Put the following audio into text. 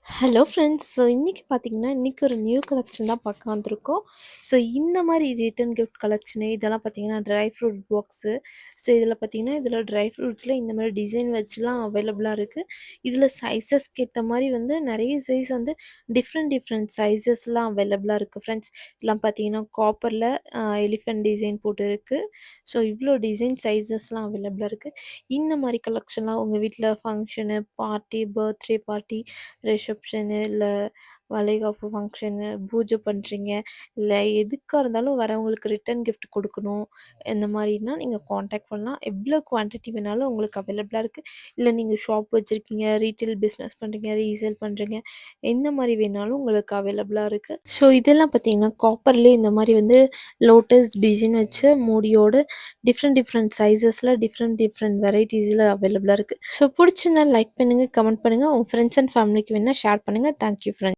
Hello friends. So இன்னைக்கு பார்த்தீங்கன்னா, இன்னைக்கு ஒரு நியூ கலெக்ஷன் தான் பார்க்க வந்திருக்கோம். ஸோ இந்த மாரி ரிட்டர்ன் கிஃப்ட் கலெக்ஷனு இதெல்லாம் பார்த்தீங்கன்னா, ட்ரை ஃப்ரூட் பாக்ஸு. ஸோ இதில பார்த்தீங்கன்னா, இதில ட்ரை ஃப்ரூட்ஸில் இந்த மாரி டிசைன் வச்சுலாம் அவைலபிளா இருக்கு. இதில சைஸஸ்க்கு ஏத்த மாரி வந்து நெறைய சைஸ் வந்து டிஃப்ரெண்ட் டிஃப்ரெண்ட் சைஸஸ்லாம் அவைலபிளா இருக்கு ஃப்ரெண்ட்ஸ். இதெல்லாம் பார்த்தீங்கன்னா, காப்பர்ல எலிஃபண்ட் டிசைன் போட்டு இருக்கு. ஸோ இவ்ளோ டிசைன் சைஸஸ்லாம் அவைலபிளா இருக்கு. இந்த மாரி கலெக்ஷன்லாம் உங்க வீட்ல function, party, birthday party, reception இல்ல வளைகாப்பு ஃபங்க்ஷனு, பூஜை பண்றீங்க, இல்ல எதுக்கா இருந்தாலும் வரவங்களுக்கு ரிட்டர்ன் கிஃப்ட் குடுக்கணும். இந்த மாரின்னா நீங்க கான்டாக்ட் பண்ணலாம். எவ்ளோ குவான்டிட்டி வேணாலும் உங்களுக்கு அவைலபிளா இருக்கு. இல்ல நீங்க ஷாப் வச்சிருக்கீங்க, ரீட்டெயில் பிசினஸ் பண்றீங்க, ரீசேல் பண்றீங்க, எந்த மாரி வேணாலும் உங்களுக்கு அவைலபிளா இருக்கு. ஸோ இதெல்லாம் பார்த்தீங்கன்னா, காப்பர்லயே இந்த மாரி வந்து லோட்டஸ் டிசைன் வச்ச மூடியோட டிஃப்ரெண்ட் டிஃப்ரெண்ட் சைஸஸ்ல டிஃப்ரெண்ட் டிஃப்ரெண்ட் வெரைட்டீஸ்ல அவைலபிளா இருக்கு. ஸோ புடிச்சிருந்தா லைக் பண்ணுங்க, கமெண்ட் பண்ணுங்க. உங்க ஃப்ரெண்ட்ஸ் அண்ட் ஃபேமிலிக்கு வேணா ஷேர் பண்ணுங்க. Thank you friends.